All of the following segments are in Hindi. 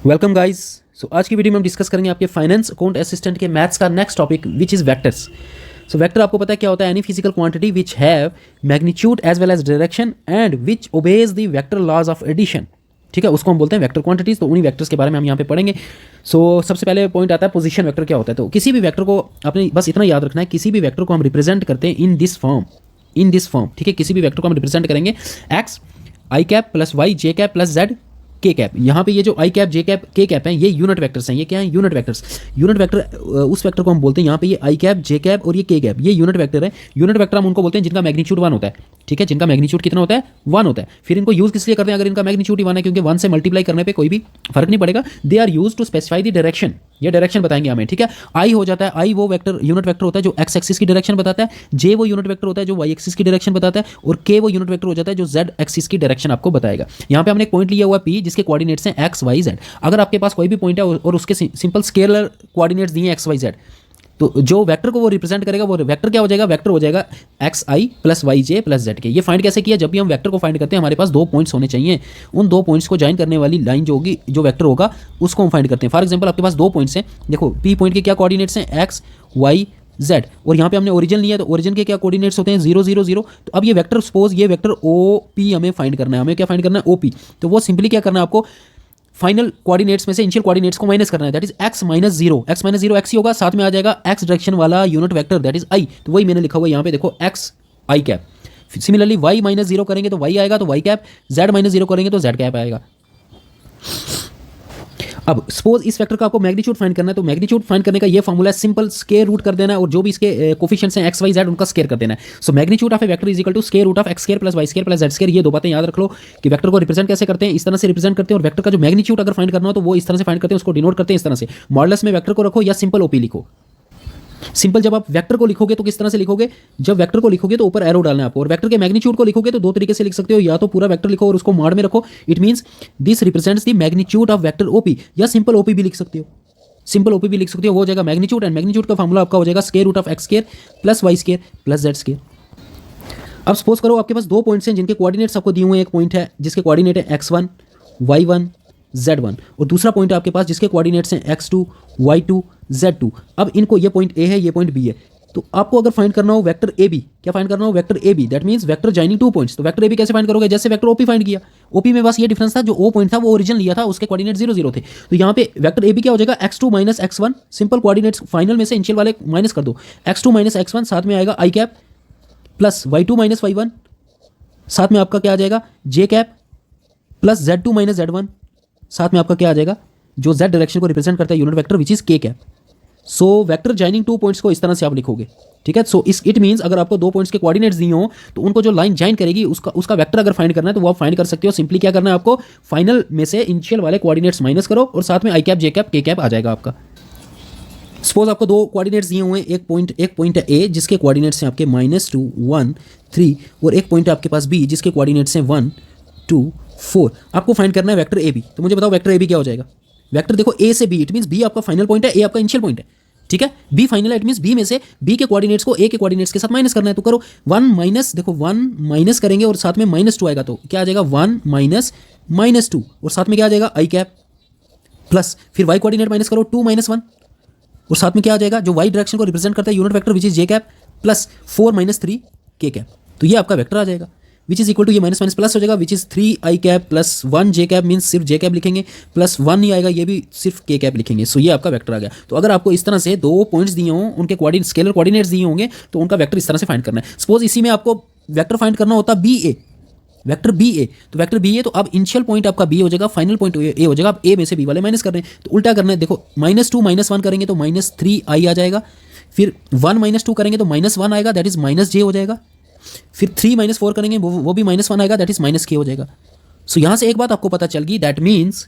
Welcome guys. सो आज की वीडियो में हम डिस्कस करेंगे आपके फाइनेंस अकाउंट असिस्टेंट के मैथ्स का next topic which is vectors. So vector आपको पता है क्या होता है? Any physical quantity which have magnitude as well as direction and which obeys the vector laws of addition. ठीक है, उसको हम बोलते हैं वेक्टर क्वांटिटीज। तो उन्हीं वेक्टर्स के बारे में हम यहाँ पे पढ़ेंगे। सो सबसे पहले पॉइंट आता है पोजीशन वेक्टर क्या होता है। तो किसी भी वेक्टर को आपने बस इतना याद रखना है, किसी भी वेक्टर को हम रिप्रेजेंट करते हैं इन दिस फॉर्म। ठीक है, किसी भी वेक्टर को हम रिप्रेजेंट करेंगे एक्स आई कैप प्लस वाई जे कैप प्लस जेड के कैप। यहाँ पे ये जो आई कैप जे कैप के कैप हैं ये यूनिट वेक्टर्स हैं। ये क्या है? Unit vectors. यूनिट वेक्टर उस वेक्टर को हम बोलते हैं यहाँ पे ये आई कैप जे कैप और ये के कैप, ये यूनिट वेक्टर है। यूनिट वेक्टर हम उनको बोलते हैं जिनका मैग्नीट्यूड 1 होता है। ठीक है, जिनका मैग्नीट्यूड कितना होता है? 1 होता है। फिर इनको यूज किस लिए करते हैं? अगर इनका मैग्नीट्यूड 1 है, क्योंकि 1 से मल्टीप्लाई करने पे कोई भी फर्क नहीं पड़ेगा। They are used to specify the direction. ये डायरेक्शन बताएंगे हमें। ठीक है, आई हो जाता है, आई वो वेक्टर यूनिट वेक्टर होता है जो एक्स एक्सिस की डायरेक्शन बताता है। जे वो यूनिट वेक्टर होता है जो वाई एक्सिस की डायरेक्शन बताता है। और के वो यूनिट वेक्टर हो जाता है जो जेड एक्सिस की डायरेक्शन आपको बताएगा। यहाँ पे हमने एक पॉइंट लिया हुआ पी जिसके कोऑर्डिनेट्स हैं एक्स वाई जेड। अगर आपके पास कोई भी पॉइंट है और उसके सिंपल स्केलर कोऑर्डिनेट्स दिए एक्स वाई जेड, तो जो वेक्टर को वो रिप्रेजेंट करेगा वो वेक्टर क्या हो जाएगा? वेक्टर हो जाएगा x I plus Y J plus Z के। ये फाइंड कैसे किया? जब भी हम वेक्टर को फाइंड करते हैं हमारे पास 2 पॉइंट्स होने चाहिए। उन 2 पॉइंट्स को ज्वाइन करने वाली लाइन जो होगी, जो वेक्टर होगा, उसको हम फाइंड करते हैं। फॉर एग्जांपल आपके पास 2 पॉइंट्स हैं। देखो पी पॉइंट के क्या कोऑर्डिनेट्स हैं? X Y Z. और यहाँ पे हमने ओरिजिन लिया, तो ओरिजिन के क्या कोऑर्डिनेट्स होते हैं? 0 0 0। तो अब ये वेक्टर सपोज ये वेक्टर ओ पी हमें फाइंड करना है। हमें क्या फाइंड करना है? O P. तो वो सिंपली क्या करना है आपको? फाइनल कोऑर्डिनेट्स में से इनिशियल कोऑर्डिनेट्स को माइनस करना है। That is x minus zero. X minus zero X ही होगा, साथ में आ जाएगा x डायरेक्शन वाला unit vector that is i। तो वही मैंने लिखा हुआ है यहाँ पे, देखो x i cap. Similarly y minus zero करेंगे तो y आएगा, तो y cap. z minus zero करेंगे तो z कैप आएगा। अब सपोज इस वेक्टर का आपको मैग्नीट्यूड फाइंड करना है, तो मैग्नीट्यूड फाइंड करने का ये फॉर्मूला है, सिंपल स्क्वायर रूट कर देना है और जो भी इसके कोफिशिएंट्स हैं एक्स वाई जेड उनका स्क्वायर कर देना है। So magnitude of a vector is equal to square root of X square plus Y square plus Z square. ये 2 बातें याद रख लो कि वेक्टर को रिप्रेजेंट कैसे करते हैं, इस तरह से रिप्रेजेंट करते हैं। और वेक्टर का जो मैग्नीट्यूड अगर फाइंड करना हो तो वो इस तरह से फाइंड करते हैं, उसको डिनोट करते हैं इस तरह से। मॉडुलस में वेक्टर को रखो या सिंपल ओपी लिखो। सिंपल जब आप वेक्टर को लिखोगे तो किस तरह से लिखोगे? जब वेक्टर को लिखोगे तो ऊपर एरो डालना है आपको। और वेक्टर के मैग्नीट्यूड को लिखोगे तो 2 तरीके से लिख सकते हो, या तो पूरा वेक्टर लिखो और उसको मॉड में रखो, it means this represents the magnitude of vector OP, या सिंपल ओपी भी लिख सकते हो। सिंपल ओपी भी लिख सकते हो, वो हो जाएगा मैग्नीट्यूड। एंड मैग्नीट्यूड का फॉर्मूला आपका हो जाएगा square root of X square plus Y square plus Z square. अब सपोज करो आपके पास 2 पॉइंट्स हैं जिनके कोऑर्डिनेट्स आपको दिए हुए हैं। एक पॉइंट है जिसके कोऑर्डिनेट है x1 y1 z1, और दूसरा पॉइंट है आपके पास जिसके कोऑर्डिनेट्स हैं x2 y2 z2। अब इनको, ये पॉइंट ए है, ये पॉइंट बी है। तो आपको अगर फाइंड करना हो वेक्टर ए बी, क्या फाइंड करना हो? Vector A B, that means vector joining 2 points. तो वेक्टर ए बी कैसे फाइंड करोगे? जैसे वेक्टर ओपी फाइंड किया। ओपी में बस ये डिफरेंस था, जो ओ पॉइंट था वो ओरिजिन लिया था, उसके कोऑर्डिनेट 0 0 थे। तो यहाँ पे वेक्टर ए बी क्या हो जाएगा? x2 minus x1। Simple coordinates final में से इनिशियल वाले माइनस कर दो। x2 माइनस x1, साथ में आएगा आई cap plus y2 minus y1, साथ में आपका क्या आ जाएगा? जे cap plus z2 minus z1, साथ में आपका क्या आ जाएगा? जो z डायरेक्शन को रिप्रेजेंट करता है यूनिट वेक्टर विच इज के cap. So vector joining 2 points को इस तरह से आप लिखोगे। ठीक है, सो इट मींस अगर आपको 2 पॉइंट्स के कोऑर्डिनेट्स दिए हो तो उनको जो लाइन जॉइन करेगी उसका वेक्टर अगर फाइंड करना है तो वो आप फाइंड कर सकते हो। सिंपली क्या करना है आपको? फाइनल में से इनिशियल वाले कोऑर्डिनेट्स माइनस करो और साथ में आई कैप जे कैप के कैप आ जाएगा आपका। सपोज आपको 2 कोऑर्डिनेट्स दिए हुए हैं। एक पॉइंट है ए जिसके कोऑर्डिनेट्स हैं आपके -2 1 3, और एक पॉइंट है आपके पास बी जिसके कोऑर्डिनेट्स हैं 1 2 4। आपको फाइंड करना है वेक्टर ए बी। तो मुझे बताओ वेक्टर ए बी क्या हो जाएगा? वेक्टर देखो ए से बी, इट मींस बी आपका फाइनल पॉइंट है, ए आपका इनिशियल पॉइंट है। ठीक है, बी फाइनल है, इट मींस बी में से बी के कोऑर्डिनेट्स को ए के कोऑर्डिनेट्स के साथ माइनस करना है। तो करो 1 माइनस, देखो 1 माइनस करेंगे और साथ में -2 आएगा, तो क्या आ जाएगा? 1 माइनस -2, और साथ में क्या आ जाएगा? आई कैप प्लस, फिर वाई कोऑर्डिनेट माइनस करो 2 माइनस 1, और साथ में क्या आ जाएगा? जो वाई डायरेक्शन को रिप्रेजेंट करता है unit vector which is J cap plus 4 minus 3 के कैप। तो ये आपका वेक्टर आ जाएगा विच इज इक्वल टू, ये माइनस माइनस प्लस हो जाएगा, which is 3 I cap plus 1 J cap, means सिर्फ जे कैप लिखेंगे, प्लस 1 नहीं आएगा, ये भी सिर्फ के कैप लिखेंगे। सो ये आपका वेक्टर आ गया। तो अगर आपको इस तरह से 2 पॉइंट्स दिए हों, उनके कोऑर्डिनेट स्केलर कोऑर्डिनेट्स दिए होंगे, तो उनका वेक्टर इस तरह से फाइंड करना है। सपोज इसी में आपको वेक्टर फाइंड करना होता B A, vector B A. तो वेक्टर बी ए, तो अब इनिशियल पॉइंट आपका बी हो जाएगा, फाइनल पॉइंट ए हो जाएगा। आप ए में से बी वाले माइनस कर रहे हैं, तो उल्टा करना है। देखो -2 माइनस 1 करेंगे तो -3 आई आ जाएगा, फिर 1 माइनस 2 करेंगे तो -1 आएगा, दैट इज माइनस जे हो जाएगा, फिर 3 माइनस 4 करेंगे वो भी -1 आएगा, दैट इज माइनस के हो जाएगा। सो यहाँ से एक बात आपको पता चल गई, दैट मीन्स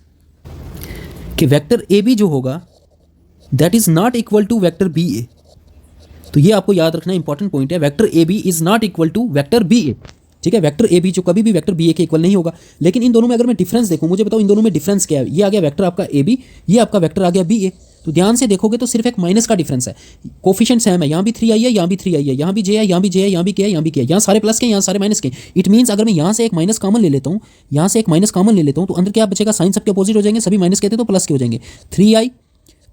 कि वेक्टर ए बी जो होगा that is not equal to vector B A. तो ये आपको याद रखना इंपॉर्टेंट पॉइंट है, vector A B is not equal to vector B A. ठीक है, वेक्टर ए बी जो कभी भी वेक्टर बी ए के इक्वल नहीं होगा। लेकिन इन दोनों में अगर मैं डिफरेंस देखूं, मुझे बताओ इन दोनों में डिफरेंस क्या है? ये आ गया वेक्टर आपका ए बी, ये आपका वेक्टर आ गया बी ए। तो ध्यान से देखोगे तो सिर्फ एक माइनस का डिफरेंस है, कोफिशिएंट सेम है, यहाँ भी 3 आई है, यहाँ भी 3 आई है, यहाँ भी जे है, यहाँ भी जे है, यहाँ भी के है, यहाँ भी के है, यहाँ सारे प्लस के, यहाँ सारे माइनस के। इट मीन्स अगर मैं यहाँ से एक माइनस कॉमन ले लेता हूँ, यहाँ से एक माइनस कॉमन ले लेता हूँ, तो अंदर क्या बचेगा, साइन सबके अपोजिट हो जाएंगे, सभी माइनस के थे तो प्लस के हो जाएंगे, 3i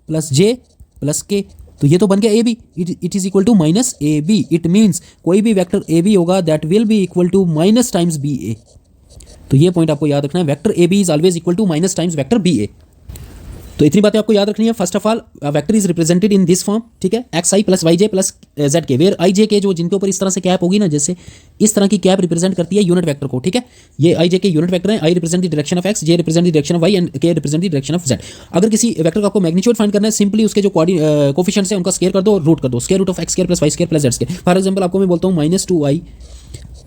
प्लस जे प्लस के, तो ये तो बन गया A B, it is equal to minus A B. It means कोई भी वेक्टर ए बी होगा that will be equal to minus times B A. तो ये पॉइंट आपको याद रखना है, vector A B is always equal to minus times vector B A. तो इतनी बातें आपको याद रखनी है। First of all vector is represented in this form, ठीक है, X I plus Y J plus Z के, वेयर आई जे के जो जिनके ऊपर इस तरह से कैप होगी ना, जैसे इस तरह की कैप रिप्रेजेंट करती है यूनिट वेक्टर को, ठीक है। ये आई जे के यूनिट वेक्टर है, I represent the direction of X, J represent the direction of Y and K represent the direction of Z. अगर किसी वेक्टर का आपको मैग्नीट्यूड फाइंड करना है, सिंपली उसके जो कोफिशिएंट्स हैं उनका स्क्वायर कर दो और रूट कर दो, square root of X square plus Y square plus Z square. For example आपको मैं बोलता हूँ -2i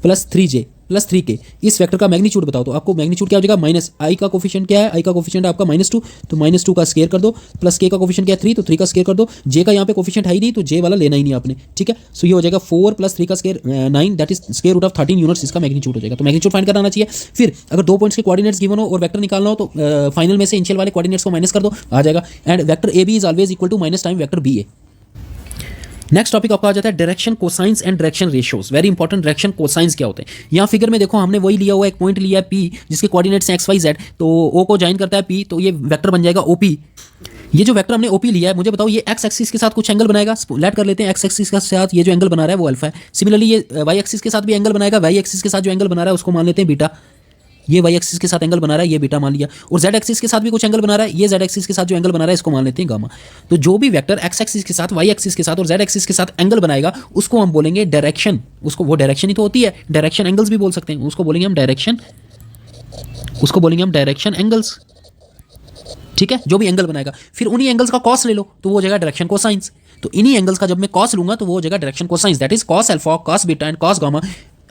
plus 3j plus 3k, इस वेक्टर का मैग्नीट्यूड बताओ, तो आपको मैग्नीट्यूड क्या हो जाएगा, माइनस आई का कोफिशिएंट क्या है, आई का कोफिशिएंट है आपका -2, तो -2 का स्क्वायर कर दो, प्लस k का कोफिशिएंट क्या है 3, तो 3 का स्क्वायर कर दो, j का यहाँ पे कोफिशिएंट है ही नहीं तो j वाला लेना ही नहीं आपने, ठीक है। सो ये हो जाएगा 4 प्लस 3 का square 9, that is square root of 13 units, इसका मैग्नीट्यूड हो जाएगा। तो मैग्नीट्यूड फाइंड करना चाहिए। फिर अगर 2 पॉइंट्स के कोऑर्डिनेट्स गिवन हो और वेक्टर निकालना हो तो फाइनल में से इनिशियल वाले कोऑर्डिनेट्स को माइनस कर दो, आ जाएगा। And vector A B is always equal to minus time vector B A. Next topic आपका आ जाता है direction cosines and direction ratios. Very important, direction cosines क्या होते हैं। यहाँ फिगर में देखो हमने वही लिया हुआ, एक पॉइंट लिया है P जिसके कोऑर्डिनेट्स हैं एक्स वाई जेड, तो O को ज्वाइन करता है P, तो ये वेक्टर बन जाएगा OP। ये जो वेक्टर हमने OP लिया है, मुझे बताओ ये एक्स एक्सिस के साथ कुछ एंगल बनाएगा, लेट कर लेते हैं एक्स एक्सिस के साथ ये जो एंगल बना रहा है वो अल्फा है। सिमिलरली ये वाई एक्सिस के साथ भी एंगल बनाएगा, वाई एक्सिस के साथ जो एंगल बना रहा है उसको मान लेते हैं बीटा, ये वाई एक्सिस के साथ एंगल बना रहा है, ये बीटा मान लिया। और जेड एक्सिस के साथ भी कुछ एंगल बना रहा है, ये जेड एक्सिस के साथ जो एंगल बना रहा है इसको मान लेते हैं गामा। तो जो भी वेक्टर एक्स एक्सिस के साथ, वाई एक्सिस के साथ और जेड एक्सिस के साथ एंगल बनाएगा उसको हम बोलेंगे डायरेक्शन। उसको, वो डायरेक्शन ही तो होती है, डायरेक्शन एंगल्स भी बोल सकते हैं, उसको बोलेंगे हम डायरेक्शन, उसको बोलेंगे हम डायरेक्शन एंगल्स, ठीक है। जो भी एंगल बनाएगा, फिर उन्हीं एंगल्स का कॉस ले लो तो वो हो जाएगा डायरेक्शन कोसाइंस। तो इन्हीं एंगल्स का जब मैं कॉस लूंगा तो वो हो जाएगा direction cosines, that is cos alpha, cos beta and cos gamma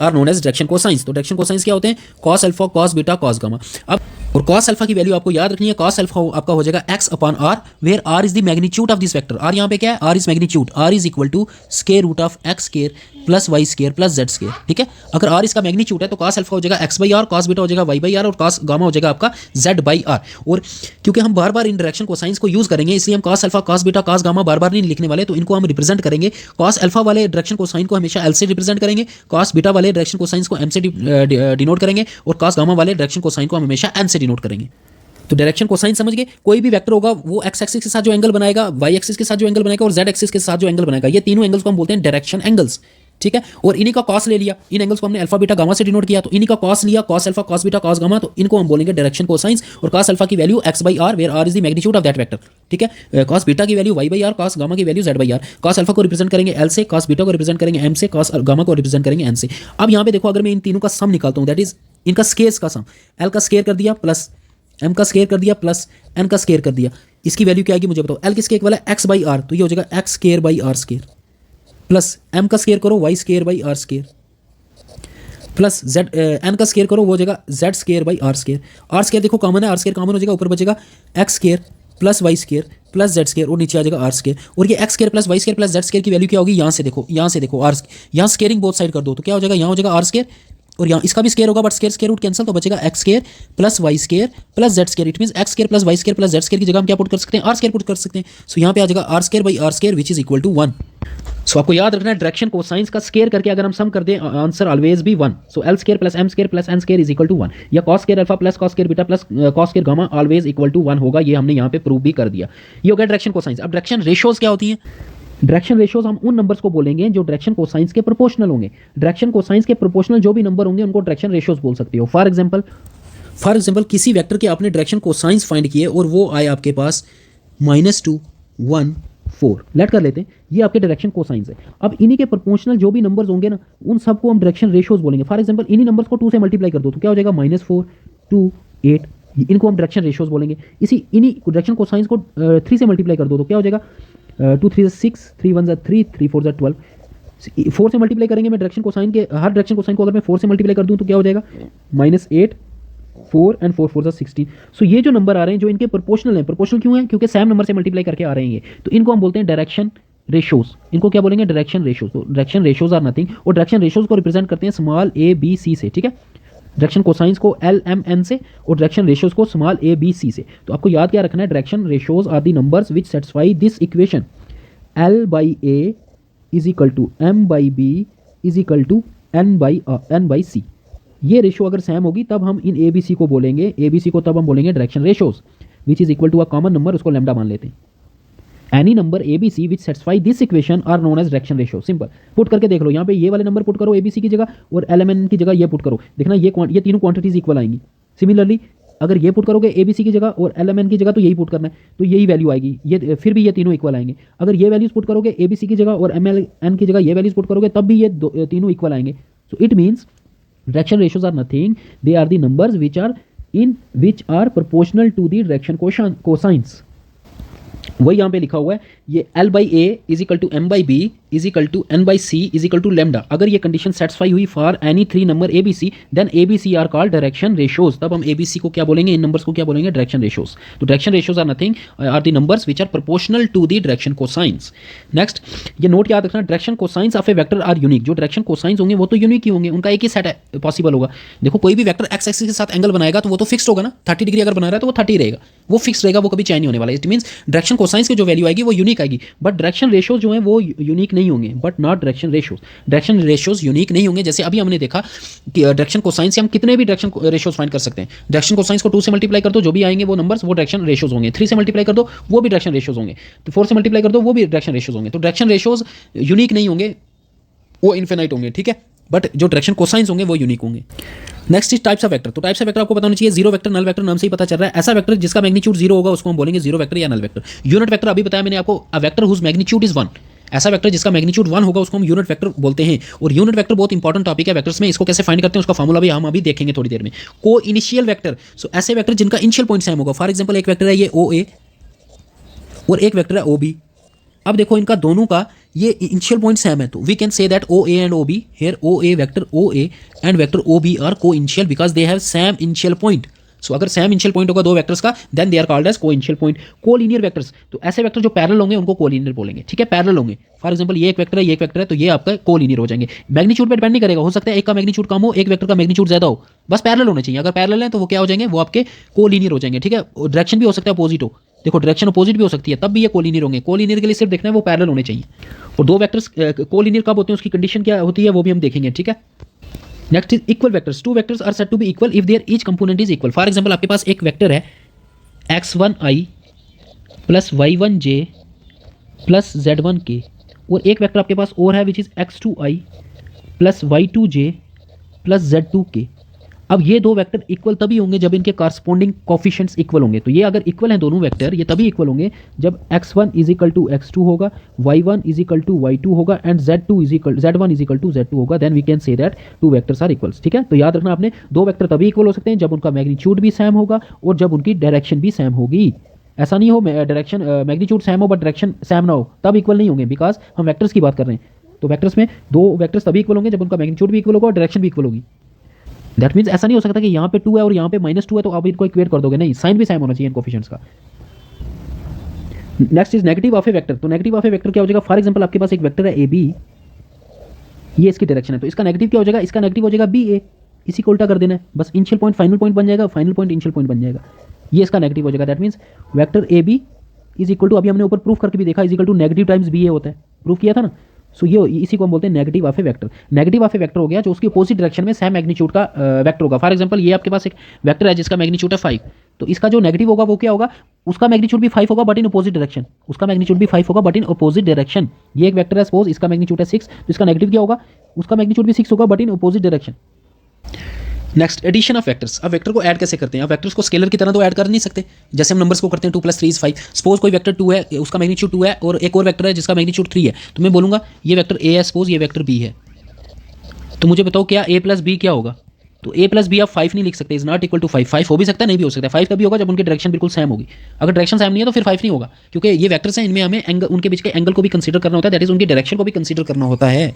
are known as direction cosines. तो डायरेक्शन कोसाइंस क्या होते हैं, cos alpha, cos beta, cos gamma. अब और कॉस अल्फा की वैल्यू आपको याद रखनी है, कॉस अल्फा आपका हो जाएगा x upon r, where r is the magnitude of this vector. r यहाँ पे क्या है, r is magnitude, r is equal to square root of x square plus y square plus z square, ठीक है। अगर r इसका मैग्नीट्यूड है तो cos अल्फा हो जाएगा x by R, cos beta हो जाएगा y बाई आर और cos गामा हो जाएगा आपका z बाई आर। और क्योंकि हम बार बार इन डायरेक्शन कोसाइंस को यूज करेंगे इसलिए हम cos alpha, cos beta, cos gamma बार बार नहीं लिखने वाले, तो इनको हम रिप्रेजेंट करेंगे। cos अल्फा वाले डायरेक्शन कोसाइन को हमेशा l से रिप्रेजेंट करेंगे, cos बीटा वाले डायरेक्शन कोसाइंस को m से डिनोट करेंगे और cos गामा वाले डायरेक्शन कोसाइन को हम हमेशा n से डिनोट करेंगे। तो डायरेक्शन कोसाइन समझ गए। कोई भी वेक्टर होगा वो एक्स एक्सिस के साथ जो एंगल बनाएगा, वाई एक्सिस के साथ जो एंगल बनाएगा और जेड एक्सिस के साथ जो एंगल बनाएगा, ये तीनों एंगल्स को हम बोलते हैं डायरेक्शन एंगल्स, ठीक है। और इन्हीं का कॉस ले लिया, इन एंगल्स को हमने अल्फा बीटा गामा से डिनोट किया, तो इन्हीं का कॉस लिया, cos alpha, cos beta, cos gamma, तो इनको हम बोलेंगे डायरेक्शन कोसाइंस। और कॉस अल्फा की value x by R, where r is the magnitude of that vector, ठीक है। कॉस बीटा की value y by R, cos gamma की value z by R. Cos alpha को रिप्रेजेंट करेंगे l से, कॉस बीटा को रिप्रेजेंट करेंगे m से, कॉस गामा को रिप्रेजेंट करेंगे n से। अब यहाँ पे देखो अगर मैं इन तीनों का सम निकालता हूँ, दैट इज इनका स्केयर्स का सम, l का स्केयर कर दिया प्लस m का स्केयर कर दिया प्लस n का स्केयर कर दिया, इसकी वैल्यू क्या आएगी मुझे बताओ। l किसके इक्वल है, x बाई आर, तो ये हो जाएगा x square by are square plus m का स्केयर करो y square by are square plus z n का स्केयर करो वो हो जाएगा z square by are square. R square देखो कॉमन है, आर स्केयर कॉमन हो जाएगा, ऊपर बचेगा x square plus Y square plus Z square और नीचे आ जाएगा आर स्केयर। और ये X square plus Y square plus Z square की वैल्यू क्या होगी, यहाँ से देखो, यहाँ से देखो आर, यहाँ स्केयरिंग बोथ साइड कर दो तो क्या हो जाएगा, यहाँ हो जाएगा आर स्केयर और यहाँ इसका भी स्केयर होगा बट स्केयर रूट कैंसिल, तो बचेगा x square plus Y square plus Z square. It means x square plus Y square plus Z square की जगह हम क्या पुट कर सकते हैं, आर स्केयर पुट कर सकते हैं। सो यहाँ पे आ जाएगा are square by are square which is equal to 1। So आपको याद रखना है डायरेक्शन कोसाइंस का स्केयर करके अगर हम सम कर दें आंसर ऑलवेज भी 1। So L square plus M square plus N square is equal to 1, या cos square alpha plus cos square beta plus cos square gamma always equal to 1 होगा। ये हमने यहाँ पे प्रूव भी कर दिया। ये हो गया डायरेक्शन कोसाइंस। अब डायरेक्शन रेशियोज क्या होती हैं। डायरेक्शन रेशियोज हम उन नंबर्स को बोलेंगे जो डायरेक्शन कोसाइंस के प्रोपोर्शनल होंगे। डायरेक्शन कोसाइंस के प्रोपोर्शनल जो भी नंबर होंगे उनको डायरेक्शन रेशियोज बोल सकते हो। फॉर एग्जांपल किसी वेक्टर के आपने डायरेक्शन कोसाइंस फाइंड किए और वो आए आपके पास -2 1 4, लेट कर लेते हैं, ये आपके डायरेक्शन कोसाइंस है। अब इन्हीं के प्रोपोर्शनल जो भी नंबर्स होंगे ना उन सबको हम डायरेक्शन रेशियोज बोलेंगे। फॉर एग्जांपल इन्हीं नंबर्स को 2 से मल्टीप्लाई कर दो तो क्या हो जाएगा -4 2 8, इनको हम डायरेक्शन रेशियोज बोलेंगे। इसी इन्हीं डायरेक्शन कोसाइंस को 3 से मल्टीप्लाई कर दो तो क्या हो जाएगा 2 3 6 3 1 3 3 4 12। 4 से मल्टीप्लाई करेंगे मैं डायरेक्शन कोसाइन के, हर डायरेक्शन कोसाइन को अगर मैं 4 से मल्टीप्लाई कर दूं तो क्या हो जाएगा -8 4 एंड 4 4 16। सो ये जो नंबर आ रहे हैं जो इनके प्रोपोर्शनल हैं, प्रोपोर्शनल क्यों हैं, क्योंकि सेम नंबर से मल्टीप्लाई करके आ रहे हैं ये, तो इनको हम बोलते हैं डायरेक्शन रेशियोज। इनको क्या बोलेंगे, डायरेक्शन रेशियोज। तो डायरेक्शन रेशियोज आर नथिंग, और डायरेक्शन रेशियोज को रिप्रेजेंट करते हैं स्मॉल a b c से, ठीक है। डायरेक्शन कोसाइंस को एल एम एन से और डायरेक्शन रेशियोज को स्मॉल ए बी सी से। तो आपको याद क्या रखना है, direction ratios are the numbers which satisfy this equation l by a is equal to m by b is equal to n by सी। ये रेशियो अगर सेम होगी तब हम इन ए बी सी को बोलेंगे, ए बी सी को तब हम बोलेंगे direction ratios which is equal to a common number, उसको लैम्डा मान लेते हैं। Any number a B c which satisfy this equation are known as direction ratio. Simple, put करके देख लो, यहाँ पे ये वाले नंबर पुट करो ए बी सी की जगह और एल एम एन की जगह ये पुट करो, देखना ये तीनों क्वांटिटीज इक्वल आएंगी। सिमिलरली अगर ये पुट करोगे ए बी सी की जगह और एल एम एन की जगह तो यही पुट करना है, तो यही वैल्यू आएगी, ये फिर भी ये तीनों इक्वल आएंगे। अगर ये वैल्यूज पुट करोगे ए बी सी की जगह और एम एल एन की जगह ये वैल्यूज पुट करोगे तब भी ये तीनों इक्वल आएंगे। So it means direction ratios are nothing, they are the numbers which are proportional to the direction cosines. वही यहाँ पे लिखा हुआ है, ये l by a is equal to m by b is equal to n by c is equal to lambda. अगर ये कंडीशन सेटिस्फाई हुई for any three number a B C, then a B c are called direction ratios. तब हम ए बी सी को क्या बोलेंगे, इन नंबर्स को क्या बोलेंगे, डायरेक्शन रेशियोज। तो direction ratios are nothing are the numbers which are proportional to the direction cosines. Next, ये नोट याद रखना, direction cosines of a vector are unique. जो डायरेक्शन कोसाइंस होंगे वो तो यूनिक ही होंगे, उनका एक ही सेट पॉसिबल होगा। देखो कोई भी वेक्टर एक्स एक्सिस के साथ एंगल बनाएगा तो वो तो फिक्स्ड होगा ना, 30 डिग्री अगर बना रहा है तो वो 30 रहेगा, वो फिक्स रहेगा, वो कभी चेंज नहीं होने वाला। इट मीन्स डायरेक्शन कोसाइंस की जो वैल्यू आएगी वो यूनिक आएगी, बट डायरेक्शन रेशियोज जो है वो यूनिक नहीं होंगे, but not direction ratios. Direction ratios unique नहीं होंगे। जैसे अभी हमने देखा कि डायरेक्शन कोसाइंस से हम कितने भी डायरेक्शन रेशियोज फाइंड कर सकते हैं। डायरेक्शन कोसाइंस को 2 से मल्टीप्लाई कर दो, जो भी आएंगे वो नंबर्स वो डायरेक्शन रेशियोज होंगे। 3 से मल्टीप्लाई कर दो, वो भी डायरेक्शन रेशियोज होंगे। तो 4 से मल्टीप्लाई कर दो, वो भी डायरेक्शन रेशियोज होंगे। तो डायरेक्शन रेशियोज यूनिक नहीं होंगे, वो इन्फिनाइट होंगे, ठीक है, बट जो डायरेक्शन कोसाइंस होंगे वो यूनिक होंगे। Next is types of vector. तो टाइप्स ऑफ वेक्टर आपको पता होना चाहिए, जीरो वेक्टर, नल वेक्टर, नाम से ही पता चल रहा है। ऐसा वेक्टर जिसका मैग्नीट्यूड जीरो होगा उसको हम बोलेंगे जीरो वेक्टर या नल वेक्टर। यूनिट वेक्टर अभी बताया मैंने आपको, a vector whose magnitude is 1। ऐसा वेक्टर जिसका मैग्नीट्यूड 1 होगा उसको हम यूनिट वेक्टर बोलते हैं। और यूनिट वेक्टर बहुत इंपॉर्टेंट टॉपिक है वेक्टर्स में, इसको कैसे फाइंड करते हैं उसका फॉर्मूला भी हम अभी देखेंगे थोड़ी देर में। को इनिशियल वेक्टर, सो ऐसे वेक्टर जिनका इनिशियल पॉइंट सेम होगा। फॉर एग्जांपल एक वेक्टर है ये ओ ए और एक वेक्टर है ओ बी। अब देखो इनका दोनों का ये इनिशियल पॉइंट सेम है, तो we can say that O A and O B, here O A vector O A and vector O B are coinitial because they have same initial point. So अगर सेम इनिशियल पॉइंट होगा दो वेक्टर्स का, then they are called as coinitial point. Collinear vectors, तो ऐसे वेक्टर जो पैरेलल होंगे उनको कोलिनियर बोलेंगे, ठीक है, पैरेलल होंगे। फॉर एग्जांपल ये एक वेक्टर है, ये एक वेक्टर है, तो ये आपका कोलिनियर हो जाएंगे। मैग्नीट्यूड पे डिपेंड नहीं करेगा, हो सकता है एक का मैग्नीट्यूड कम हो, एक वेक्टर का मैग्नीट्यूड ज्यादा हो, बस पैरेलल होने चाहिए। अगर पैरेलल है तो वो क्या हो जाएंगे, वो आपके कोलिनियर हो जाएंगे, ठीक है। डायरेक्शन भी हो सकता है अपोजिट हो, देखो डायरेक्शन अपोजिट भी हो सकती है, तब भी ये कोलिनियर होंगे। कोलिनियर के लिए सिर्फ देखना है वो पैरेलल होने चाहिए। और दो वेक्टर्स कोलिनियर कब होते हैं उसकी कंडीशन क्या होती है वो भी हम देखेंगे, ठीक है। Next is equal vectors. Two vectors are said to be equal if their each component is equal. For example आपके पास एक वेक्टर है x1i plus y1j plus z1k, और एक वेक्टर आपके पास और है which is x2i plus y2j plus z2k। अब ये दो वेक्टर इक्वल तभी होंगे जब इनके कॉरस्पॉन्डिंग कोफिशिएंट्स इक्वल होंगे। तो ये अगर इक्वल हैं दोनों वेक्टर, ये तभी इक्वल होंगे जब x1 is equal to x2 होगा, y1 is equal to y2 होगा and z1 is equal to z2 होगा, then we can say that two vectors are equals, ठीक है। तो याद रखना आपने, दो वेक्टर तभी इक्वल हो सकते हैं जब उनका मैग्नीट्यूड भी सेम होगा और जब उनकी डायरेक्शन भी सेम होगी। ऐसा नहीं हो डायरेक्शन मैग्नीट्यूड सेम हो बट डायरेक्शन सेम ना हो, तब इक्वल नहीं होंगे, बिकॉज हम वेक्टर्स की बात कर रहे हैं। तो वेक्टर्स में दो वेक्टर्स तभी इक्वल होंगे जब उनका मैग्नीट्यूड भी इक्वल होगा और डायरेक्शन भी इक्वल होगी। दैट मीन्स ऐसा नहीं हो सकता कि यहाँ पे 2 है और यहाँ पे -2 है तो आप इनको इक्वेट कर दोगे, नहीं, साइन भी सेम होना चाहिए इन कोफिशिएंट्स का। Next is negative of a vector. तो नेगेटिव ऑफ ए वेक्टर क्या हो जाएगा, फॉर एग्जांपल आपके पास एक वेक्टर है ए बी, ये इसकी डायरेक्शन है, तो इसका नेगेटिव क्या हो जाएगा, इसका नेगेटिव हो जाएगा बी ए, इसी को उल्टा कर देना है, बस इनिशियल पॉइंट फाइनल पॉइंट बन जाएगा, फाइनल पॉइंट इनिशियल पॉइंट बन जाएगा, ये इसका नेगेटिव हो जाएगा। That means vector A B is equal to, अभी हमने ऊपर प्रूफ करके भी देखा, is equal to negative times B A होता है, प्रूफ किया था ना। सो ये इसी को हम बोलते हैं negative of a vector. Negative of a vector हो गया जो उसकी अपोजिट डायरेक्शन में सेम मैग्नीट्यूड का वेक्टर होगा। फॉर एग्जांपल ये आपके पास एक वेक्टर है जिसका मैग्नीट्यूड है 5, तो इसका जो नेगेटिव होगा वो क्या होगा, उसका मैग्नीट्यूड भी 5 होगा बट इन अपोजिट डायरेक्शन, उसका मैग्नीट्यूड भी 5 होगा बट इन अपोजिट डायरेक्शन। ये एक वेक्टर है सपोज, इसका मैग्नीट्यूड है 6, तो इसका नेगेटिव क्या होगा, उसका मैग्नीट्यूड भी 6 होगा but in opposite direction. Next addition of vectors. अब वेक्टर को ऐड कैसे करते हैं, अब वेक्टर्स को स्केलर की तरह तो ऐड कर नहीं सकते, जैसे हम नंबर्स को करते हैं 2 + 3 = 5। सपोज कोई वेक्टर 2 है, उसका मैग्नीट्यूड 2 है और एक और वेक्टर है जिसका मैग्नीट्यूड 3 है, तो मैं बोलूँगा ये वेक्टर ए है, सपोज ये वेक्टर बी है, तो मुझे बताओ क्या a + b क्या होगा। तो a + b आप 5 नहीं लिख सकते, इज नॉट इक्वल टू 5। 5 हो भी सकता है, नहीं भी हो सकता है। 5 तभी होगा जब उनकी डायरेक्शन बिल्कुल सेम होगी। अगर डायरेक्शन सेम नहीं है तो फिर 5 नहीं होगा, क्योंकि ये वेक्टर्स हैं, इनमें हमें एंगल, उनके बीच के एंगल को भी कंसीडर करना होता है, दैट इज उनकी डायरेक्शन को भी कंसीडर करना होता है।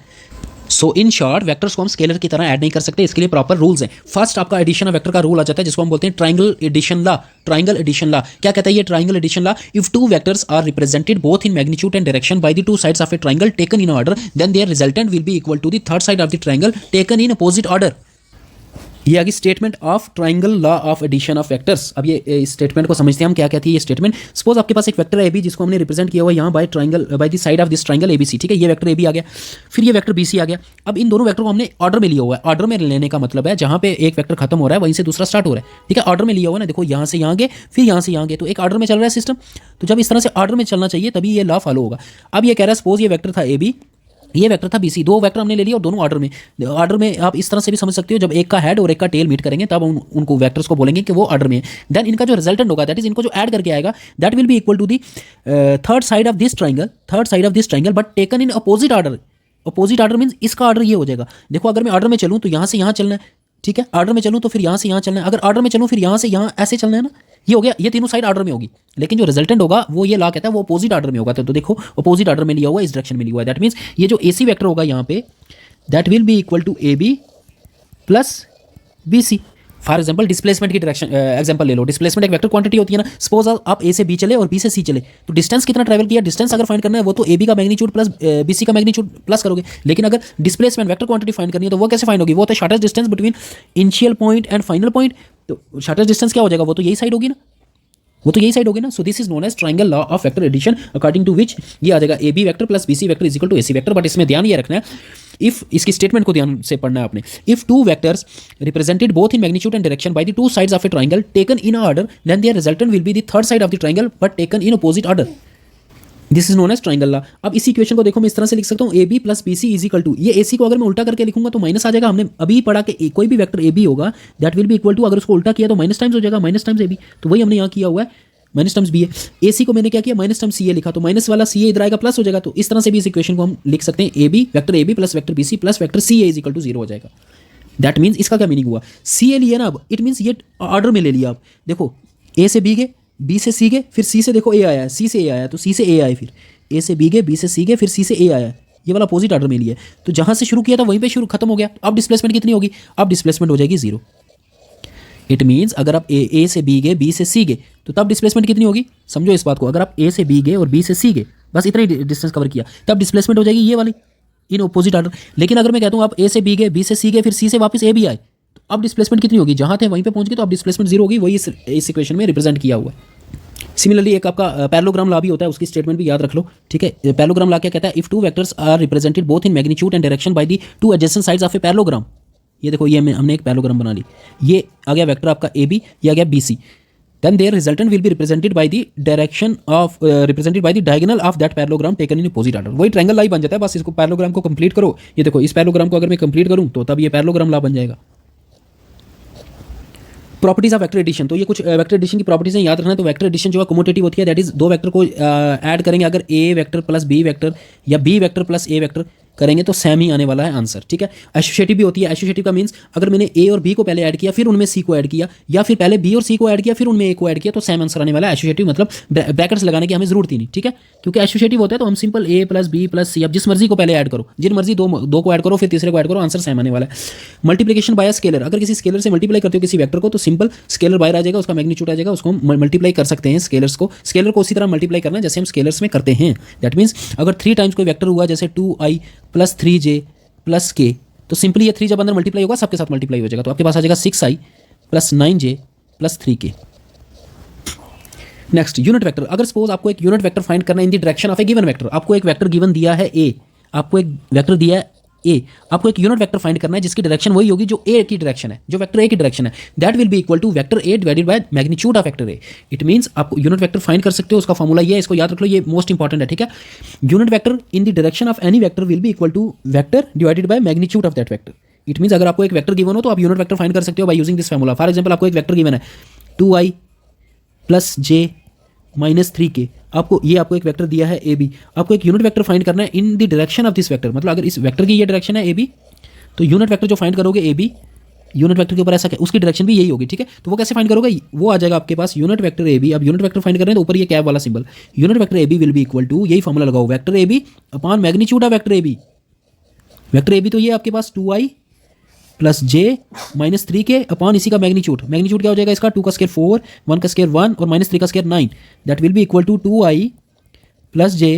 सो इन शॉर्ट वेक्टर्स को हम स्केलर की तरह ऐड नहीं कर सकते, इसके लिए प्रॉपर रूल्स हैं। फर्स्ट आपका एडिशन ऑफ वेक्टर का रूल आ जाता है जिसको हम बोलते हैं triangle addition law. Triangle addition law क्या कहता है ये triangle addition law, if two vectors are represented both in magnitude and direction by the two sides of a triangle taken in order, then their resultant will be equal to the third side of the triangle taken in opposite order. ये आ गई statement of triangle law of addition of vectors. अब ये स्टेटमेंट को समझते हैं हम क्या कहती है ये स्टेटमेंट। सपोज आपके पास एक वेक्टर है ए बी जिसको हमने रिप्रेजेंट किया हुआ है यहाँ by triangle by the side of this triangle A B C, ठीक है। ये वेक्टर ए बी आ गया, फिर ये वेक्टर बी सी आ गया। अब इन दोनों वेक्टर को हमने ऑर्डर में लिया हुआ है। ऑर्डर में लेने का मतलब है जहाँ पे एक वेक्टर खत्म हो रहा है वहीं से दूसरा स्टार्ट हो रहा है, ठीक है। ऑर्डर में लिया हुआ है ना, देखो यहाँ से यहाँ गए फिर यहाँ से यहाँ गए, तो एक ऑर्डर में चल रहा है सिस्टम। तो जब इस तरह से ऑर्डर में चलना चाहिए तभी ये लॉ फॉलो होगा। अब ये कह रहा है सपोज ये वेक्टर था ए बी, ये वेक्टर था बीसी, दो वेक्टर हमने ले लिया और दोनों ऑर्डर में आप इस तरह से भी समझ सकते हो जब एक का हेड और एक का टेल मीट करेंगे तब उनको वेक्टर्स को बोलेंगे कि वो ऑर्डर में है। देन इनका जो रिजल्टेंट होगा दैट इज इनको जो ऐड करके आएगा that will be equal to the third side of this triangle but taken in opposite order. Opposite order means इसका ऑर्डर ये हो जाएगा। देखो अगर मैं ऑर्डर में चलूँ तो यहाँ से यहाँ चलना है, ठीक है। ऑर्डर में चलूँ तो फिर यहाँ से यहाँ चलना है, अगर ऑर्डर में चलूँ फिर यहाँ से यहाँ ऐसे चलना है ना, ये हो गया। ये तीनों साइड ऑर्डर में होगी, लेकिन जो रिजल्टेंट होगा वो ये लॉ कहता है वो अपोजिट ऑर्डर में होगा। तो देखो अपोजिट ऑर्डर में लिया हुआ है, इस डायरेक्शन में लिया हुआ है। दैट मीन्स ये जो एसी वेक्टर होगा यहाँ पे that will be equal to A B plus B C. For example displacement की डायरेक्शन एग्जाम्पल ले लो। डिस्प्लेसमेंट एक वेक्टर क्वांटिटी होती है ना। सपोज आप ए से बी चले और बी से सी चले, तो डिस्टेंस कितना ट्रैवल किया, डिस्टेंस अगर फाइंड करना है वो तो ए बी का मैग्नीट्यूड प्लस बी सी का मैग्नीट्यूड प्लस करोगे। लेकिन अगर डिस्प्लेसमेंट वेक्टर क्वांटिटी फाइंड करनी है तो वो कैसे फाइंड होगी, वो तो shortest distance between initial point and final point. तो शॉर्टेस्ट डिस्टेंस क्या हो जाएगा, वो तो यही साइड होगी ना, वो तो यही साइड होगी ना। So this is known as triangle law of vector addition according to which ये आ जाएगा A B vector plus B C vector is equal to A C vector. But इसमें ध्यान ये रखना है, इफ इसकी स्टेटमेंट को ध्यान से पढ़ना है आपने। If two vectors represented both in magnitude and direction by the two sides of a triangle taken in order then their resultant will be the third side of the triangle but taken in opposite order. This is known as triangle law. अब इस इक्वेशन को देखो मैं इस तरह से लिख सकता हूँ A B plus B C is equal to, ये ए सी को अगर मैं उल्टा करके लिखूंगा तो माइनस आ जाएगा। हमने अभी पढ़ा कि कोई भी वेक्टर ए बी होगा that will be equal to, अगर उसको उल्टा किया तो माइनस टाइम्स हो जाएगा, माइनस टाइम्स ए बी। तो वही हमने यहाँ किया हुआ है, माइनस टाइम्स बी है। ए सी को मैंने क्या किया, माइनस टाइम्स सी ए लिखा, तो माइनस वाला सी ए इधर आएगा प्लस हो जाएगा। तो इस तरह से भी इस इक्वेशन को हम लिख सकते हैं vector A B plus vector B C plus vector C A is equal to 0 हो जाएगा। दैट मीन्स इसका क्या मीनिंग हुआ, सी ए लिया ना, अब इट मीन्स ये ऑर्डर में ले लिया। आप देखो ए से बी गए, बी से सी गए, फिर सी से देखो ए आया, सी से ए आया, तो सी से ए आए, फिर ए से बी गए, बी से सी गए, फिर सी से ए आया। ये वाला अपोजिट ऑर्डर में लिया है। तो जहाँ से शुरू किया था वहीं पे शुरू खत्म हो गया। अब डिस्प्लेसमेंट कितनी होगी, अब डिस्प्लेसमेंट हो जाएगी 0। इट मीन्स अगर आप ए से बी गए, बी से सी गए, तो तब डिस्प्लेसमेंट कितनी होगी, समझो इस बात को। अगर आप ए से बी गए और बी से सी गए, बस इतना ही डिस्टेंस कवर किया, तब डिस्प्लेसमेंट हो जाएगी ये वाली इन अपोजिट ऑर्डर। लेकिन अगर मैं कहता हूँ आप ए से बी गए, बी से सी गए, फिर सी से वापस ए बी आए, तो अब डिस्प्लेसमेंट कितनी होगी, जहाँ थे वहीं पे पहुँच गए, तो अब डिस्प्लेसमेंट 0 होगी। वही इस इक्वेशन में रिप्रेजेंट किया हुआ है। सिमिलरली एक आपका पैरेललोग्राम लॉ भी होता है, उसकी स्टेटमेंट भी याद रख लो, ठीक है। पैरेललोग्राम लॉ क्या कहता है, if two vectors are represented both in magnitude and direction by the two adjacent sides of a parallelogram. ये देखो ये हमने एक पैरेललोग्राम बना ली, ये आ गया वेक्टर आपका ए बी, ये आ गया B C. Then their resultant will be represented by the direction of represented by the diagonal of that parallelogram taken in opposite order. वही ट्रायंगल लॉ बन जाता है। बस इसको पैरेललोग्राम को कंप्लीट करो। ये देखो इस पैरेललोग्राम को अगर मैं कंप्लीट करूँ तो तब ये पैरेललोग्राम लॉ बन जाएगा। प्रॉपर्टीज ऑफ वेक्टर एडिशन, तो ये कुछ वेक्टर एडिशन की प्रॉपर्टीज हैं, याद रखना है। तो वेक्टर एडिशन जो है कम्यूटेटिव होती है, दैट इज दो वेक्टर को ऐड करेंगे, अगर ए वेक्टर प्लस बी वेक्टर या बी वेक्टर प्लस ए वेक्टर करेंगे तो सेम ही आने वाला है आंसर, ठीक है। एसोसिएटिव भी होती है। एसोसिएटिव का मीन्स अगर मैंने ए और बी को पहले ऐड किया फिर उनमें सी को ऐड किया, या फिर पहले बी और सी को ऐड किया फिर उनमें ए को ऐड किया, तो सेम आंसर आने वाला है। एसोसिएटिव मतलब ब्रैकेट्स लगाने की हमें जरूरत ही नहीं, ठीक है, क्योंकि एसोसिएटिव होता है तो हम सिंपल ए प्लस बी प्लस सी, अब जिस मर्जी को पहले ऐड करो, जिन मर्जी दो को ऐड करो फिर तीसरे को ऐड करो, आंसर सेम आने वाला है। मल्टीप्लिकेशन बाय स्केलर, अगर किसी स्केलर से मल्टीप्लाई करते हो किसी वेक्टर को तो सिंपल स्केलर बाहर आ जाएगा, उसका मैग्नीट्यूड आ जाएगा, उसको हम मल्टीप्लाई कर सकते हैं। स्केलर को उसी तरह मल्टीप्लाई करना है जैसे हम स्केलर्स में करते हैं। दैट मीन्स अगर 3 टाइम्स कोई वेक्टर हुआ जैसे 2i plus 3j plus k, तो सिंपली ये 3 जब अंदर मल्टीप्लाई होगा सबके साथ मल्टीप्लाई हो जाएगा, तो आपके पास आ जाएगा 6i plus 9j plus 3k। Next unit vector, अगर सपोज आपको एक यूनिट वेक्टर फाइंड करना है इन the direction of A given vector, आपको एक वेक्टर गिवन दिया है ए, आपको एक वेक्टर दिया है ए, आपको एक यूनिट वेक्टर फाइंड करना है जिसकी डायरेक्शन वही होगी जो ए की डायरेक्शन है, जो वेक्टर ए की डायरेक्शन है, that will be equal to vector A divided by magnitude of vector A. It means आप यूनिट वेक्टर फाइंड कर सकते हो, उसका फॉर्मूला ये है, इसको याद रख लो, ये मोस्ट इंपॉर्टेंट है, ठीक है। Unit vector in the direction of any vector will be equal to vector divided by magnitude of that vector. It means अगर आपको एक वेक्टर गिवन हो तो आप यूनिट वेक्टर फाइंड कर सकते हो by using this formula. For example आपको एक वेक्टर गिवन है 2i plus j minus 3k, आपको एक वेक्टर दिया है ए बी, आपको एक यूनिट वेक्टर फाइंड करना है इन the direction of this vector, मतलब अगर इस वेक्टर की ये डायरेक्शन है ए बी, तो यूनिट वेक्टर जो फाइंड करोगे ए बी, यूनिट वेक्टर के ऊपर ऐसा उसकी डायरेक्शन भी यही होगी, ठीक है। तो वो कैसे फाइंड करोगे, वो आ जाएगा आपके पास यूनिट वेक्टर ए बी। अब यूनिट वेक्टर फाइंड कर रहे हैं तो ऊपर ये कैप वाला symbol, unit vector A B will be equal to, यही फॉर्मूला लगाओ, vector A B upon magnitude of vector A B. Vector A B तो ये आपके पास 2i plus j minus 3k upon इसी का मैग्नीट्यूड क्या हो जाएगा इसका, 2 का स्क्वायर 4, 1 का स्क्वायर 1 और माइनस 3 का square 9, that will be equal to 2i plus j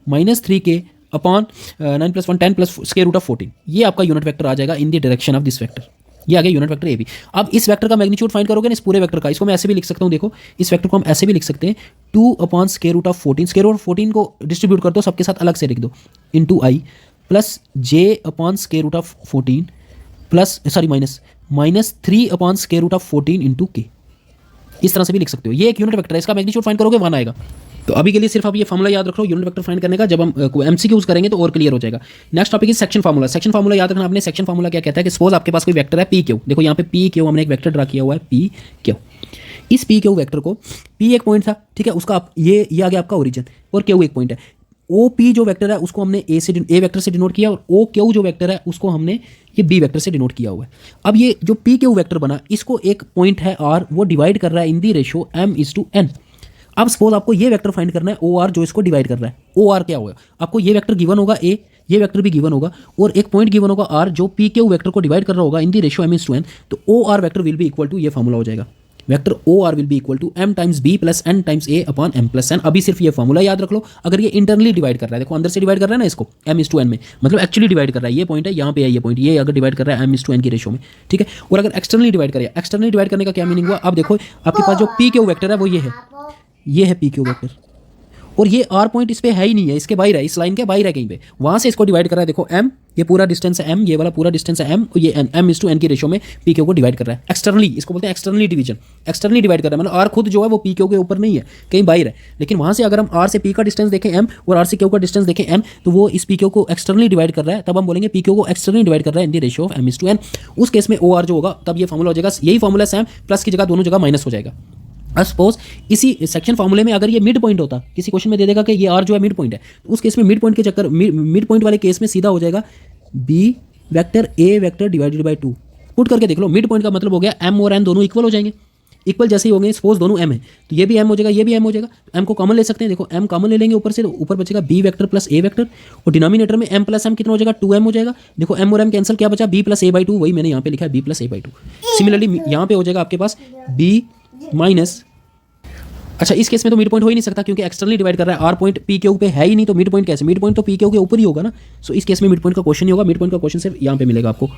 minus 3k upon 9 plus 1 10 plus square root of 14। ये आपका यूनिट वेक्टर आ जाएगा in the direction of this vector. ये आ गया यूनिट वेक्टर ए बी। अब इस वेक्टर का मैग्नीट्यूड फाइंड करोगे ना इस पूरे वेक्टर का, इसको मैं ऐसे भी लिख सकता हूँ, देखो इस वेक्टर को हम ऐसे भी लिख सकते हैं 2/√14, स्क्वायर रूट 14 को डिस्ट्रीब्यूट कर दो सबके साथ अलग से लिख दो, into I plus j/√14 plus sorry minus 3/√14 into K. इस तरह से भी लिख सकते हो। ये एक यूनिट वेक्टर है, इसका मैग्नीट्यूड फाइंड करोगे 1 आएगा। तो अभी के लिए सिर्फ आप ये फॉर्मूला याद रख लो यूनिट वेक्टर फाइंड करने का, जब हम एमसीक्यूज करेंगे तो और क्लियर हो जाएगा। Next topic is section formula. Section formula याद रखना आपने। सेक्शन फार्मूला क्या कहता है कि सपोज आपके पास कोई वेक्टर है पी क्यू, देखो यहाँ पे पी क्यू हमने एक वेक्टर ड्रा किया हुआ है पी क्यू। इस पी क्यू वेक्टर को पी एक पॉइंट था, ठीक है, उसका ये आ गया आपका ओरिजिन और क्यू एक पॉइंट है। ओ पी जो वेक्टर है उसको हमने ए वेक्टर से डिनोट किया और ओ क्यू जो वेक्टर है उसको हमने ये बी वेक्टर से डिनोट किया हुआ है। अब ये जो पी क्यू वेक्टर बना इसको एक पॉइंट है आर, वो डिवाइड कर रहा है इन दी रेशियो m/n। अब सपोज आपको ये वेक्टर फाइंड करना है ओ आर जो इसको डिवाइड कर रहा है। ओ आर क्या होगा, आपको ये वेक्टर गिवन होगा ए, ये वेक्टर भी गिवन होगा और एक पॉइंट गिवन होगा आर जो पी क्यू वेक्टर को डिवाइड कर रहा होगा इन दी रेशियो m/n। तो O R vector will be equal to, ये फॉर्मूला हो जाएगा, vector O R will be equal to m times b plus n times a upon m plus n। अभी सिर्फ ये फॉर्मूला याद रख लो। अगर ये इंटरनली डिवाइड कर रहा है, देखो अंदर से डिवाइड कर रहा है ना इसको m/n में, मतलब एक्चुअली डिवाइड कर रहा है, ये पॉइंट है यहाँ पे है ये पॉइंट, ये अगर डिवाइड कर रहा है m/n की रेशियो में, ठीक है। और अगर एक्सटर्नली डिवाइड करें, एक्सटर्नली डिवाइड करने का क्या मीनिंग हुआ, अब देखो आपके पास जो पी क्यू वेक्टर है वो ये है पी क्यू वेक्टर और ये आर पॉइंट इस पे है ही नहीं है, इसके बाहर है, इस लाइन के बाहर है कहीं पे, वहां से इसको डिवाइड कर रहा है। देखो m, ये पूरा डिस्टेंस है m, ये वाला पूरा डिस्टेंस है m और ये m/n की रेशियो में पी क्यू को डिवाइड कर रहा है एक्सटर्नली। इसको बोलते हैं एक्सटर्नली डिवीजन, एक्सटर्नली डिवाइड कर रहा है, मतलब आर खुद जो है वो पी क्यू के ऊपर नहीं है, कहीं बाहर है। लेकिन वहां से अगर हम आर से पी का डिस्टेंस देखें m और आर से क्यू का डिस्टेंस देखें n, तो वो इस पी क्यू को एक्सटर्नली डिवाइड कर रहा है, तब हम बोलेंगे पी क्यू को एक्सटर्नली डिवाइड कर रहा है इन दी रेशियो ऑफ m/n। उस केस में ओ आर जो होगा तब ये फॉर्मूला हो जाएगा, यही फॉर्मूला सेम, प्लस की जगह दोनों जगह माइनस हो जाएगा। अब सपोज इसी सेक्शन फार्मूले में अगर ये मिड पॉइंट होता, किसी क्वेश्चन में दे देगा कि ये आर जो है मिड पॉइंट है, तो उस केस में मिड पॉइंट के चक्कर, मिड पॉइंट वाले केस में सीधा हो जाएगा B vector A vector divided by 2। Put करके देख लो, मिड पॉइंट का मतलब हो गया एम और एन दोनों इक्वल हो जाएंगे। इक्वल जैसे ही होंगे, सपोज दोनों एम है तो ये भी एम हो जाएगा, ये भी एम हो जाएगा, एम को कॉमन ले सकते हैं। देखो एम कॉमन ले लेंगे ऊपर से, तो ऊपर बचेगा बी वेक्टर प्लस ए वेक्टर और डिनोमिनेटर में एम प्लस एम कितना हो जाएगा 2m हो जाएगा। देखो एम और एम कैंसिल, क्या बचा b प्लस a/2, वही मैंने यहाँ पे लिखा है b प्लस a/2। सिमिलरली यहाँ पे हो जाएगा आपके पास b माइनस, अच्छा इस केस में तो मिड पॉइंट हो ही नहीं सकता क्योंकि एक्सटर्नली डिवाइड कर रहा है, आर पॉइंट पी क्यू पे है ही नहीं, तो मिड पॉइंट कैसे, मिड पॉइंट तो पी क्यू के ऊपर ही होगा ना। सो इस केस में मिड पॉइंट का क्वेश्चन ही होगा, मिड पॉइंट का क्वेश्चन सिर्फ यहाँ पे मिलेगा आपको।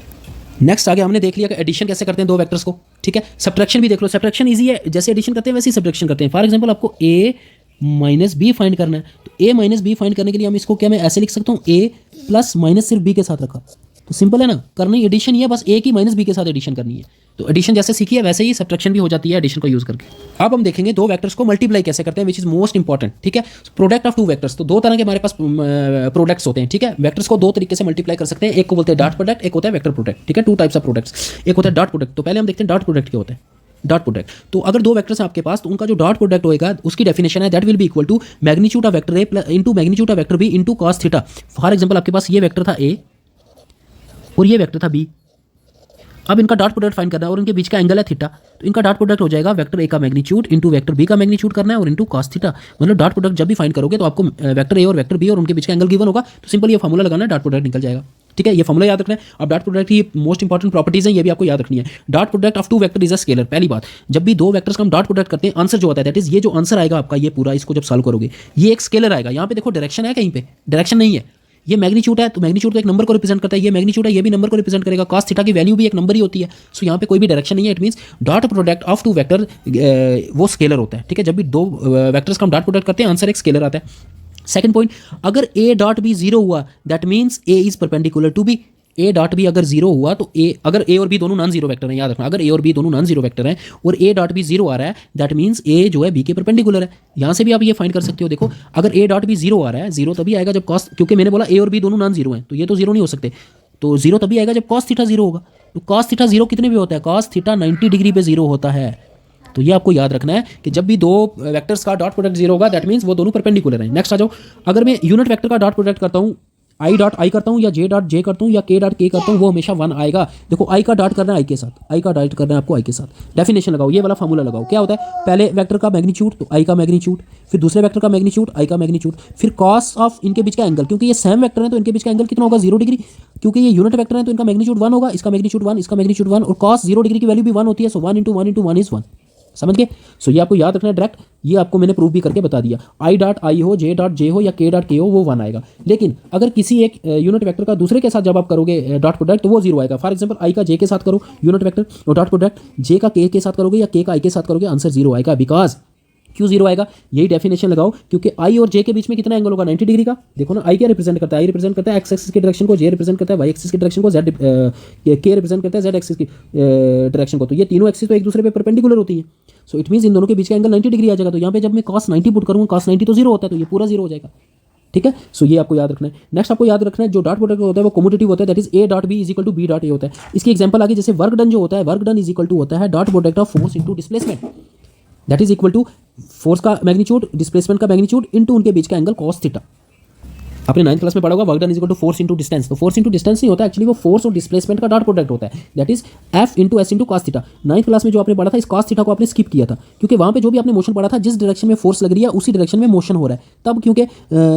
नेक्स्ट आगे हमने देख लिया कि एडिशन कैसे करते हैं दो वेक्टर्स को, ठीक है। सब्ट्रैक्शन भी देख लो, सब्ट्रैक्शन ईजी है, जैसे एडिशन करते हैं वैसे ही सब्ट्रैक्शन करते हैं। फॉर एग्जांपल आपको a माइनस बी फाइंड करना है, तो a माइनस बी फाइंड करने के लिए हम इसको क्या मैं ऐसे लिख सकता हूँ, a प्लस माइनस सिर्फ b के साथ रखा, तो सिंपल है ना, करनी एडिशन ही है, बस a की माइनस b के साथ एडिशन करनी है। तो एडिशन जैसे सीखी है वैसे ही सब्ट्रैक्शन भी हो जाती है एडिशन को यूज करके। अब हम देखेंगे दो वेक्टर्स को मल्टीप्लाई कैसे करते हैं, विच इज मोस्ट इंपॉर्टेंट, ठीक है। प्रोडक्ट ऑफ टू वेक्टर्स, तो दो तरह के हमारे पास प्रोडक्ट्स होते हैं, ठीक है। वेक्टर्स को दो तरीके से मल्टीप्लाई कर सकते हैं, एक को बोलते हैं डॉट प्रोडक्ट, एक होता है वेक्टर प्रोडक्ट, ठीक है। टू टाइप्स ऑफ प्रोडक्ट्स, एक होता है डॉट प्रोडक्ट। तो पहले हम देखते हैं डॉट प्रोडक्ट क्या होता है। डॉट प्रोडक्ट, तो अगर दो वेक्टर्स हैं आपके पास तो उनका जो डॉट प्रोडक्ट होएगा उसकी डेफिनेशन है that will be equal to magnitude of vector A into magnitude of vector B into cos theta. For example आपके पास ये वेक्टर था ए और ये वेक्टर था बी, अब इनका डॉट प्रोडक्ट फाइंड करना है और इनके बीच का एंगल है थीटा, तो इनका डॉट प्रोडक्ट हो जाएगा वेक्टर ए का मैग्नीट्यूड इंटू वेक्टर बी का मैग्नीट्यूड करना है और इंटू कॉस थीटा। मतलब डॉट प्रोडक्ट जब भी फाइंड करोगे तो आपको वेक्टर ए और वेक्टर बी और उनके बीच का एंगल गिवन होगा, तो सिंपल ये फॉर्मूला लगाना है, डॉट प्रोडक्ट निकल जाएगा, ठीक है। ये फॉर्मूला याद रखना है। अब डॉट प्रोडक्ट की मोस्ट इंपॉर्टेंट प्रॉपर्टीज है, ये भी आपको याद रखनी है। Dot product of two vector is a scalar. पहली बात, जब भी दो वेक्टर्स का हम डॉट प्रोडक्ट करते हैं, आंसर जो आता है दैट इज ये जो आंसर आएगा आपका ये पूरा, इसको जब सॉल्व करोगे ये एक स्केलर आएगा। यहाँ पे देखो डायरेक्शन है, कहीं पे डायरेक्शन नहीं है, ये मैग्नीट्यूड है, तो मैग्नीट्यूड तो एक नंबर को रिप्रेजेंट करता है, ये मैग्नीट्यूड है, ये भी नंबर को रिप्रेजेंट करेगा। कॉस थीटा की वैल्यू भी एक नंबर ही होती है, सो यहाँ पे कोई भी डायरेक्शन नहीं है। It means dot product of two vector वो स्केलर होता है, ठीक है। जब भी दो वेक्टर्स का हम डॉट प्रोडक्ट करते हैं आंसर एक स्केलर आता है। सेकंड पॉइंट, अगर ए डॉट बी जीरो हुआ that means A is perpendicular to B. A dot B अगर जीरो हुआ तो ए, अगर ए और बी दोनों नॉन जीरो वेक्टर हैं, याद रखना, अगर ए और बी दोनों नॉन जीरो वेक्टर हैं और ए डॉट बी जीरो आ रहा है दैट मीन्स ए जो है बी के परपेंडिकुलर है। यहाँ से भी आप ये फाइंड कर सकते हो। देखो अगर ए डॉट बी जीरो आ रहा है, जीरो तभी आएगा जब कॉस, क्योंकि मैंने बोला ए और बी दोनों नॉन जीरो हैं, तो ये तो जीरो नहीं हो सकते, तो जीरो तभी आएगा जब कॉस थीटा जीरो होगा। तो कॉस थीटा जीरो कितने भी होता है, कॉस थीटा 90 डिग्री पे जीरो होता है। तो ये आपको याद रखना है कि जब भी दो वेक्टर्स का डॉट प्रोडक्ट जीरो होगा दैट मीन्स वो दोनों परपेंडिकुलर हैं। नेक्स्ट आ जाओ, अगर मैं यूनिट वेक्टर का डॉट प्रोडक्ट करता हूँ, आई डॉट आई करता हूँ या जे डॉट जे करता हूँ या के डॉट के करता हूँ, वो हमेशा 1 आएगा। देखो आई का डॉट करना है आई के साथ, आई का डॉट करना है आपको आई के साथ। डेफिनेशन लगाओ, ये वाला फार्मूला लगाओ। क्या होता है, पहले वेक्टर का मैग्नीट्यूड तो आई का मैग्नीट्यूड, फिर दूसरे वेक्टर का मैग्नीट्यूड आई का मैग्नीट्यूड, फिर कॉस ऑफ इनके बीच का एंगल, क्योंकि ये सेम वेक्टर है तो इनके बीच का एंगल कितना होगा 0 डिग्री, क्योंकि ये यूनिट वेक्टर है तो इनका मैग्नीट्यूड 1 होगा, इसका मैग्नीट्यूड 1, इसका मैग्नीट्यूड 1 और कॉस 0 डिग्री की वैल्यू भी 1 होती है, सो 1 × 1 × 1 इज 1। समझ गए। सो ये आपको याद रखना है डायरेक्ट, ये आपको मैंने प्रूव भी करके बता दिया। आई डॉट आई हो, जे डॉट जे हो या के डॉट के हो, वो 1 आएगा। लेकिन अगर किसी एक यूनिट वेक्टर का दूसरे के साथ जब आप करोगे डॉट प्रोडक्ट तो वो 0 आएगा। फॉर एग्जांपल आई का जे के साथ करो यूनिट वेक्टर और डॉट प्रोडक्ट, जे का के साथ करोगे या के का आई के साथ करोगे, आंसर 0 आएगा। बिकॉज क्यों 0 आएगा, यही डेफिनेशन लगाओ, क्योंकि आई और जे के बीच में कितना एंगल होगा, 90 डिग्री का। देखो ना, आई क्या रिप्रेजेंट करता है, आई रिप्रेजेंट करता है एक्स एक्सिस की डायरेक्शन को, जे रिप्रेजेंट करता है वाई एक्सिस की डायरेक्शन को, जेड के रिप्रेजेंट करता है जेड एक्सिस की डायरेक्शन को। तो ये तीनों एक्सिस तो एक दूसरे पे परपेंडिकुलर होती है। सो इट मींस इन दोनों के बीच का एंगल 90 डिग्री आ जाएगा। तो यहाँ पे जब मैं cos 90 पुट करूँगा, cos 90 तो 0 होता है, तो ये पूरा 0 हो जाएगा। ठीक है, सो ये आपको याद रखना है। नेक्स्ट आपको याद रखना है जो डॉट प्रोडक्ट होता है वो कम्यूटेटिव होता है, that is A dot B is equal to B dot A होता है। इसकी एग्जांपल आगे, जैसे वर्क डन जो होता है, work done is equal to होता है dot product of force into displacement, that is equal to force का मैग्नीट्यूड डिस्प्लेसमेंट का मैग्नीट्यूड इनटू उनके बीच का एंगल cos थीटा। आपने 9th क्लास में पढ़ा होगा work done is equal to force into distance. तो फोर्स इनटू डिस्टेंस नहीं होता, एक्चुअली वो फोर्स और डिस्प्लेसमेंट का डॉट प्रोडक्ट होता है, that is F into S into cos theta. 9th class में जो आपने पढ़ा था, इस cos थीटा को आपने स्किप किया था, क्योंकि वहां पे जो भी आपने मोशन पढ़ा था, जिस डायरेक्शन में फोर्स लग रही है उसी डायरेक्शन में मोशन हो रहा है, तब क्योंकि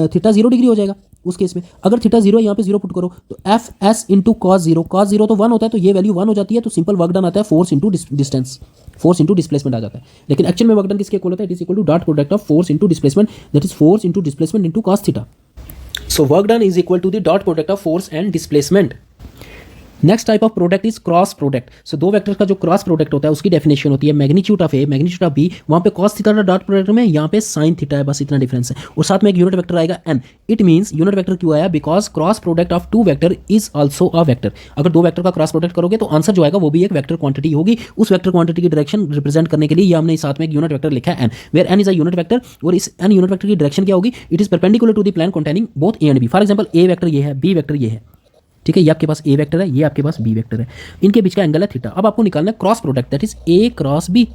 थीटा 0 डिग्री हो जाएगा उस केस में। अगर थीटा 0 है, यहाँ पे 0 पुट करो तो एफ एस इंटू cos 0 तो 1 होता है, तो ये वैल्यू 1 हो जाती है। तो सिंपल वर्क डन आता है force into distance, force into displacement आ जाता है। लेकिन एक्चुअल में वर्क डन किसके इक्वल होता है, it is equal to dot product of force into displacement, that is force into displacement into cos theta. So work done is equal to the dot product of force and displacement. Next type of product is cross product. So दो वेक्टर का जो क्रॉस प्रोडक्ट होता है उसकी डेफिनेशन होती है magnitude of A magnitude of B, वहाँ पे cos थीटा डॉट प्रोडक्ट में, यहाँ पे sin थीटा है, बस इतना डिफरेंस है। और साथ में एक यूनिट वेक्टर आएगा n। It means unit vector क्यों आया, because cross product of two vector is also a vector. अगर दो वेक्टर का क्रॉस प्रोडक्ट करोगे तो आंसर जो आएगा वो भी एक वेक्टर क्वांटिटी होगी। उस वेक्टर क्वांटिटी की डायरेक्शन रिप्रेजेंट करने के लिए ये हमने साथ में एक यूनिट वेक्टर लिखा है n, where n is a unit vector. और इस n यूनिट वेक्टर की डायरेक्शन क्या होगी, it is perpendicular to the plane containing both A and B. For example A vector ये है, बी वेक्टर ये है, ठीक है, ये आपके पास ए वेक्टर है, ये आपके पास बी वेक्टर है, इनके बीच का एंगल है थीटा। अब आपको निकालना है cross product, that is A cross B.